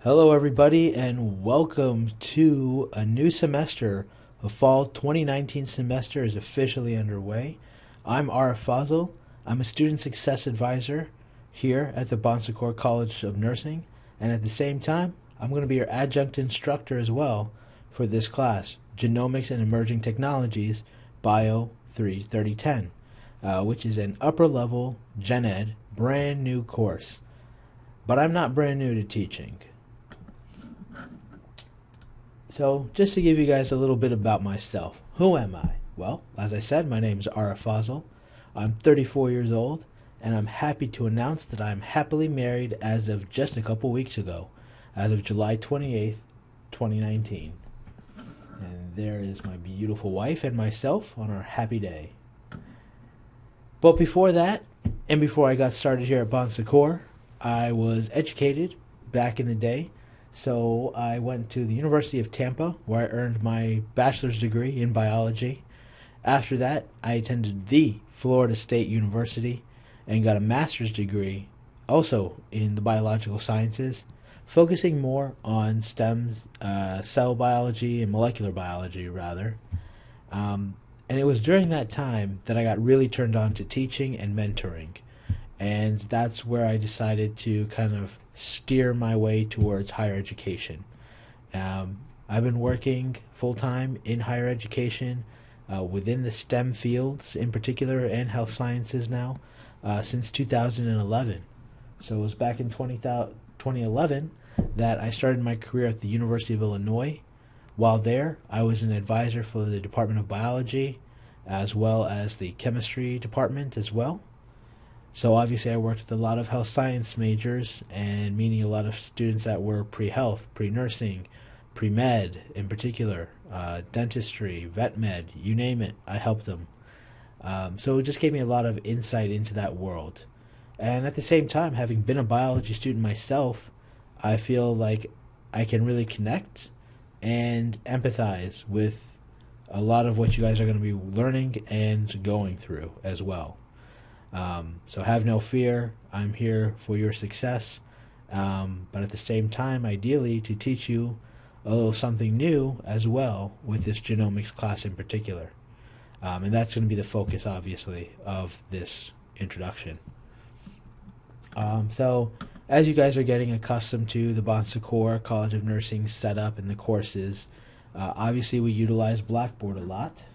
Hello, everybody, and welcome to a new semester. The fall 2019 semester is officially underway. I'm Ara Fazil. I'm a student success advisor here at the Bon Secours College of Nursing, and at the same time, I'm going to be your adjunct instructor as well for this class, Genomics and Emerging Technologies, Bio 33010, which is an upper level gen ed brand new course. But I'm not brand new to teaching. So, just to give you guys a little bit about myself, who am I? Well, as I said, my name is Ara Fazil. I'm 34 years old, and I'm happy to announce that I'm happily married as of just a couple weeks ago, as of July 28th, 2019. And there is my beautiful wife and myself on our happy day. But before that, and before I got started here at Bon Secours, I was educated back in the day. So I went to the University of Tampa, where I earned my bachelor's degree in biology. After that, I attended the Florida State University and got a master's degree also in the biological sciences, focusing more on STEMs, cell biology and molecular biology, rather. And it was during that time that I got really turned on to teaching and mentoring. And that's where I decided to kind of steer my way towards higher education. I've been working full-time in higher education within the STEM fields in particular and health sciences now since 2011. So it was back in 2011 that I started my career at the University of Illinois. While there, I was an advisor for the Department of Biology as well as the chemistry department as well. So obviously I worked with a lot of health science majors, and meaning a lot of students that were pre-health, pre-nursing, pre-med in particular, dentistry, vet med, you name it, I helped them. So it just gave me a lot of insight into that world. And at the same time, having been a biology student myself, I feel like I can really connect and empathize with a lot of what you guys are going to be learning and going through as well. So have no fear. I'm here for your success. But at the same time, ideally, to teach you a little something new as well with this genomics class in particular. And that's going to be the focus, obviously, of this introduction. So as you guys are getting accustomed to the Bon Secours College of Nursing setup and the courses, obviously we utilize Blackboard a lot.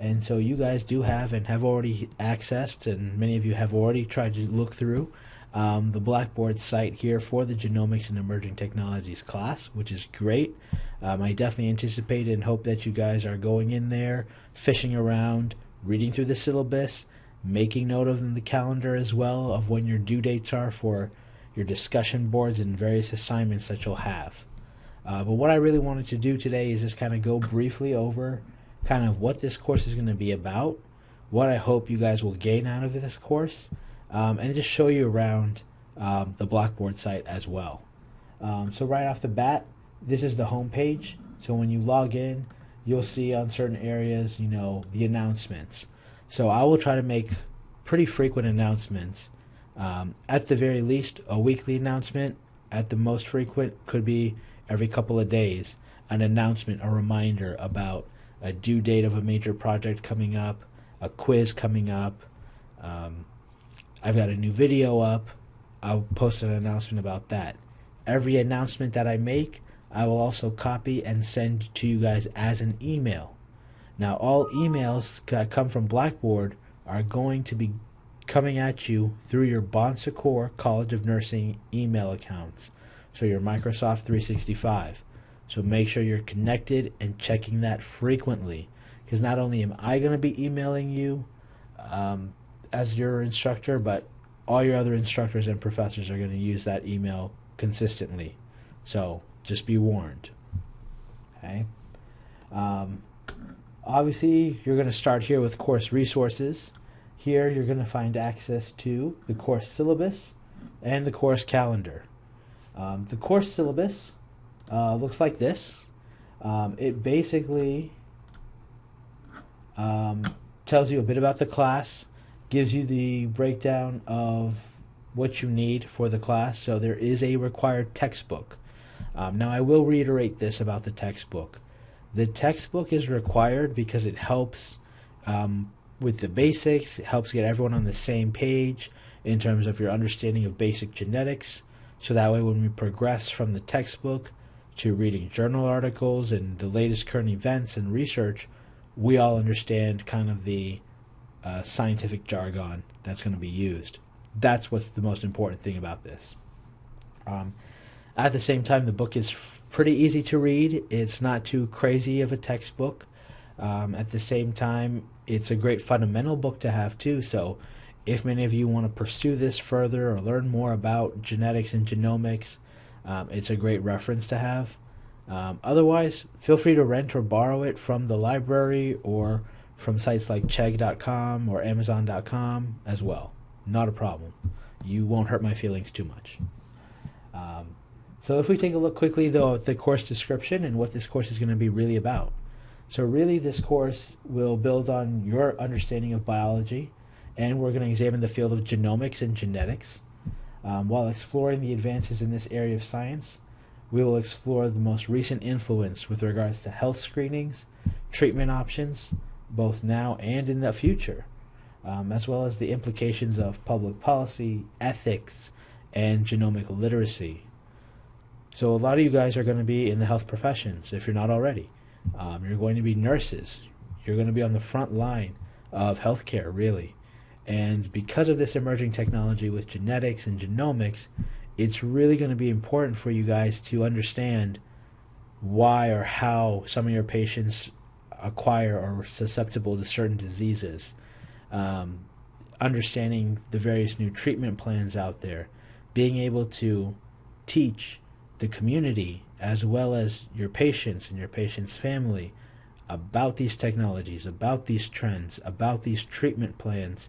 And so you guys do have and have already accessed, and many of you have already tried to look through the Blackboard site here for the Genomics and Emerging Technologies class, which is great. I definitely anticipate and hope that you guys are going in there, fishing around, reading through the syllabus, making note of the calendar as well of when your due dates are for your discussion boards and various assignments that you'll have. But what I really wanted to do today is just kind of go briefly over kind of what this course is going to be about, what I hope you guys will gain out of this course, and just show you around the Blackboard site as well. So right off the bat, this is the home page. So when you log in, you'll see on certain areas, the announcements. So I will try to make pretty frequent announcements. At the very least, a weekly announcement. At the most frequent, could be every couple of days, an announcement, a reminder about a due date of a major project coming up, a quiz coming up. I've got a new video up. I'll post an announcement about that. Every announcement that I make, I will also copy and send to you guys as an email. Now, all emails that come from Blackboard are going to be coming at you through your Bon Secours College of Nursing email accounts, so your Microsoft 365. So make sure you're connected and checking that frequently, because not only am I going to be emailing you as your instructor, but all your other instructors and professors are going to use that email consistently. So just be warned. Okay. Obviously, you're going to start here with course resources. Here, you're going to find access to the course syllabus and the course calendar. The course syllabus looks like this. It basically tells you a bit about the class, gives you the breakdown of what you need for the class. So there is a required textbook. Now I will reiterate this about the textbook. The textbook is required because it helps with the basics. It helps get everyone on the same page in terms of your understanding of basic genetics. So that way when we progress from the textbook to reading journal articles and the latest current events and research, we all understand kind of the scientific jargon that's going to be used. That's what's the most important thing about this. At the same time, the book is pretty easy to read. It's not too crazy of a textbook. At the same time, it's a great fundamental book to have too. So if many of you want to pursue this further or learn more about genetics and genomics, it's a great reference to have. Otherwise, feel free to rent or borrow it from the library or from sites like Chegg.com or Amazon.com as well. Not a problem. You won't hurt my feelings too much. So if we take a look quickly, though, at the course description and what this course is going to be really about. So really, this course will build on your understanding of biology, and we're going to examine the field of genomics and genetics. While exploring the advances in this area of science, we will explore the most recent influence with regards to health screenings, treatment options, both now and in the future, as well as the implications of public policy, ethics, and genomic literacy. So a lot of you guys are going to be in the health professions, if you're not already. You're going to be nurses. You're going to be on the front line of healthcare, really. And because of this emerging technology with genetics and genomics, it's really going to be important for you guys to understand why or how some of your patients acquire or are susceptible to certain diseases. Understanding the various new treatment plans out there, being able to teach the community as well as your patients and your patient's family about these technologies, about these trends, about these treatment plans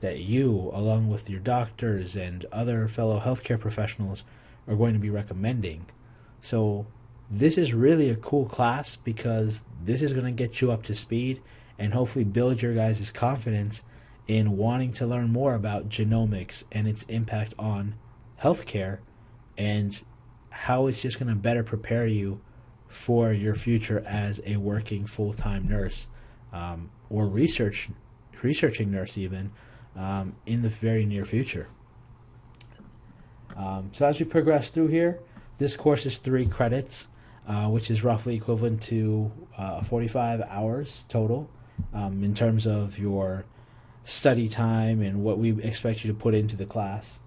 that you, along with your doctors and other fellow healthcare professionals, are going to be recommending. So this is really a cool class because this is going to get you up to speed and hopefully build your guys' confidence in wanting to learn more about genomics and its impact on healthcare and how it's just going to better prepare you for your future as a working full-time nurse or researching nurse even in the very near future. So as we progress through here, this course is 3 credits, which is roughly equivalent to 45 hours total in terms of your study time and what we expect you to put into the class.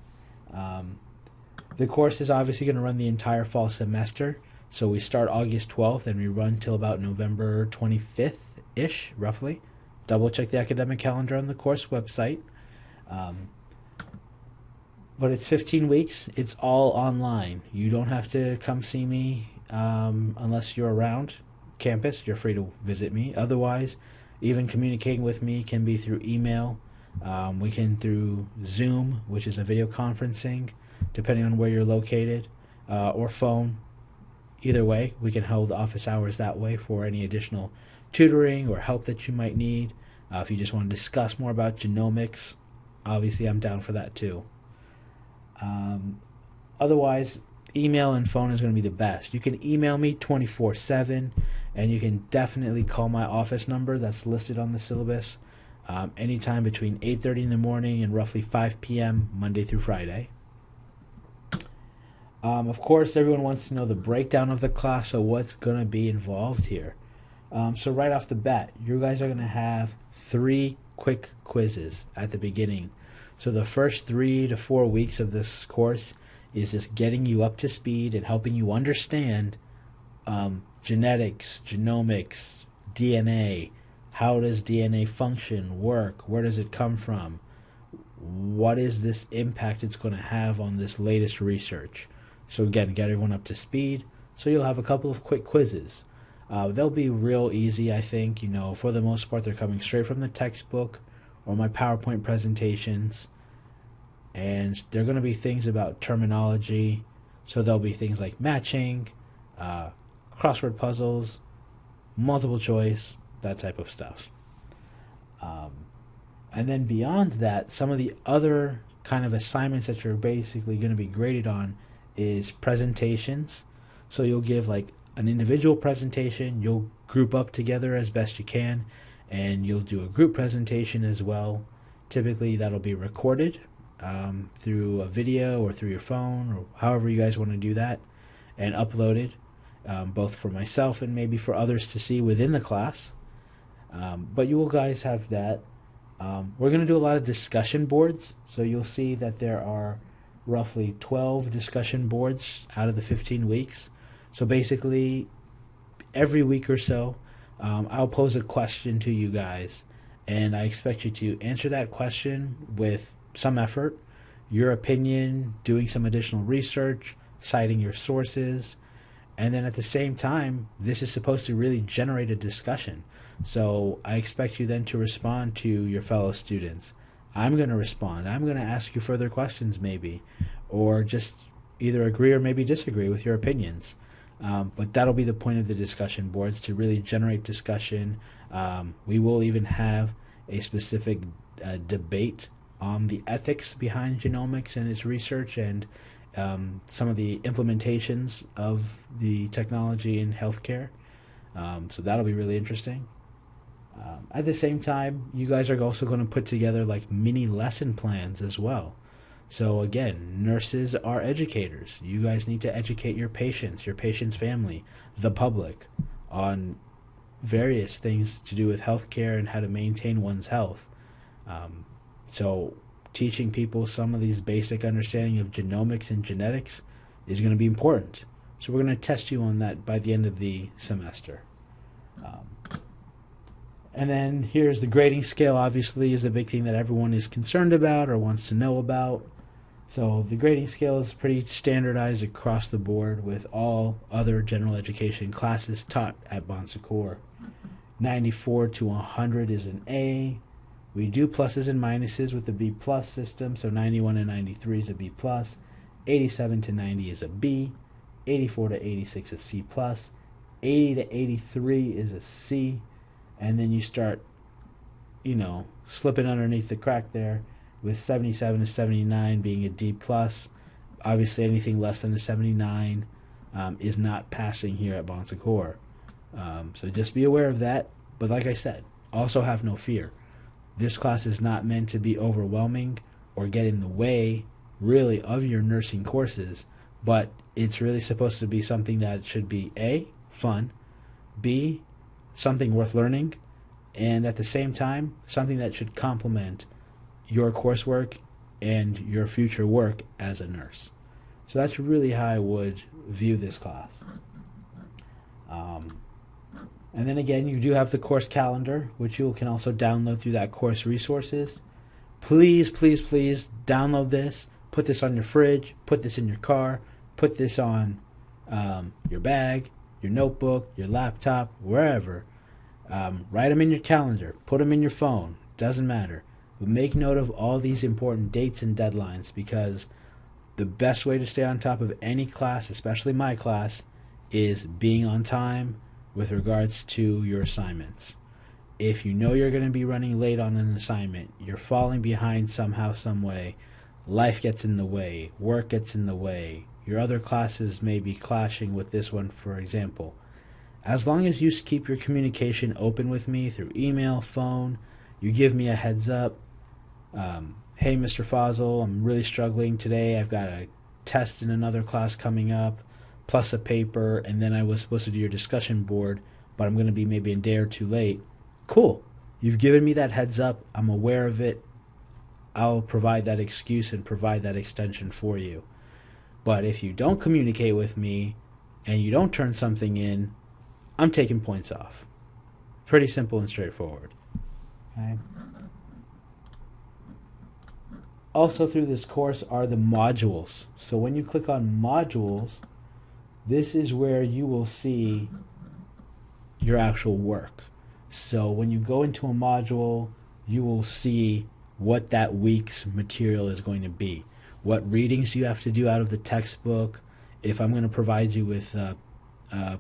The course is obviously going to run the entire fall semester. So we start August 12th and we run till about November 25th-ish, roughly. Double check the academic calendar on the course website. But it's 15 weeks. It's all online. You don't have to come see me unless you're around campus. You're free to visit me. Otherwise, even communicating with me can be through email. We can through Zoom, which is a video conferencing, depending on where you're located, or phone. Either way, we can hold office hours that way for any additional tutoring or help that you might need. If you just want to discuss more about genomics, obviously I'm down for that too. Otherwise, email and phone is going to be the best. You can email me 24/7, and you can definitely call my office number that's listed on the syllabus anytime between 8:30 in the morning and roughly 5 p.m. Monday through Friday. Of course, everyone wants to know the breakdown of the class, so what's going to be involved here. So right off the bat, you guys are going to have 3 quick quizzes at the beginning. So the first 3 to 4 weeks of this course is just getting you up to speed and helping you understand genetics, genomics, DNA. How does DNA function, work? Where does it come from? What is this impact it's going to have on this latest research? So again, get everyone up to speed. So you'll have a couple of quick quizzes. They'll be real easy, I think. For the most part, they're coming straight from the textbook or my PowerPoint presentations. And they're going to be things about terminology. So there'll be things like matching, crossword puzzles, multiple choice, that type of stuff. And then beyond that, some of the other kind of assignments that you're basically going to be graded on is presentations. So you'll give like an individual presentation, you'll group up together as best you can, and you'll do a group presentation as well. Typically that'll be recorded through a video or through your phone or however you guys want to do that, and uploaded both for myself and maybe for others to see within the class. But you will guys have that. We're going to do a lot of discussion boards, so you'll see that there are roughly 12 discussion boards out of the 15 weeks. So basically, every week or so, I'll pose a question to you guys, and I expect you to answer that question with some effort, your opinion, doing some additional research, citing your sources, and then at the same time, this is supposed to really generate a discussion. So I expect you then to respond to your fellow students. I'm going to respond. I'm going to ask you further questions maybe, or just either agree or maybe disagree with your opinions. But that'll be the point of the discussion boards, to really generate discussion. We will even have a specific debate on the ethics behind genomics and its research, and some of the implementations of the technology in healthcare. So that'll be really interesting. At the same time, you guys are also going to put together like mini lesson plans as well. So again, nurses are educators. You guys need to educate your patient's family, the public, on various things to do with healthcare and how to maintain one's health. So teaching people some of these basic understanding of genomics and genetics is going to be important. So we're going to test you on that by the end of the semester. And then here's the grading scale, obviously, is a big thing that everyone is concerned about or wants to know about. So the grading scale is pretty standardized across the board with all other general education classes taught at Bon Secours. 94 to 100 is an A. We do pluses and minuses with the B plus system, so 91 to 93 is a B plus, 87 to 90 is a B, 84 to 86 is C plus, 80 to 83 is a C, and then you start, slipping underneath the crack there with 77 to 79 being a D plus. Obviously, anything less than a 79 is not passing here at Bon Secours. So just be aware of that. But like I said, also have no fear. This class is not meant to be overwhelming or get in the way, really, of your nursing courses, but it's really supposed to be something that should be A, fun, B, something worth learning, and at the same time, something that should complement your coursework and your future work as a nurse. So that's really how I would view this class. And then again, you do have the course calendar, which you can also download through that course resources. Please, please, please download this. Put this on your fridge. Put this in your car. Put this on your bag, your notebook, your laptop, wherever. Write them in your calendar. Put them in your phone. Doesn't matter. But make note of all these important dates and deadlines, because the best way to stay on top of any class, especially my class, is being on time with regards to your assignments. If you know you're going to be running late on an assignment, you're falling behind somehow, some way, life gets in the way, work gets in the way, your other classes may be clashing with this one, for example. As long as you keep your communication open with me through email, phone, you give me a heads up. Hey, Mr. Fazal, I'm really struggling today. I've got a test in another class coming up, plus a paper, and then I was supposed to do your discussion board, but I'm going to be maybe a day or two late. Cool. You've given me that heads up. I'm aware of it. I'll provide that excuse and provide that extension for you. But if you don't communicate with me and you don't turn something in, I'm taking points off. Pretty simple and straightforward. Okay. Also through this course are the modules. So when you click on modules, this is where you will see your actual work. So when you go into a module, you will see what that week's material is going to be. What readings you have to do out of the textbook. If I'm going to provide you with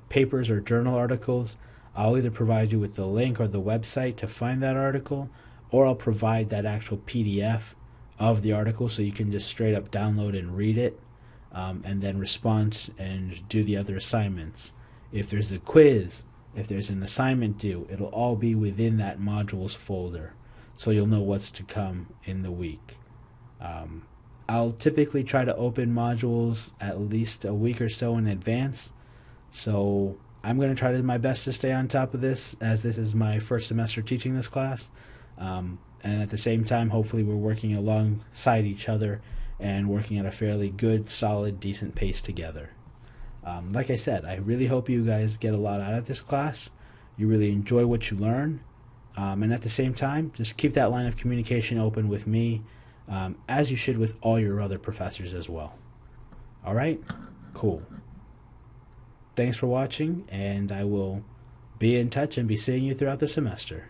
papers or journal articles, I'll either provide you with the link or the website to find that article, or I'll provide that actual PDF of the article, so you can just straight up download and read it, and then respond and do the other assignments. If there's a quiz, if there's an assignment due, it'll all be within that modules folder, so you'll know what's to come in the week. I'll typically try to open modules at least a week or so in advance, so I'm going to try my best to stay on top of this, as this is my first semester teaching this class. And at the same time, hopefully we're working alongside each other and working at a fairly good, solid, decent pace together. Like I said, I really hope you guys get a lot out of this class. You really enjoy what you learn. And at the same time, just keep that line of communication open with me, as you should with all your other professors as well. All right? Cool. Thanks for watching, and I will be in touch and be seeing you throughout the semester.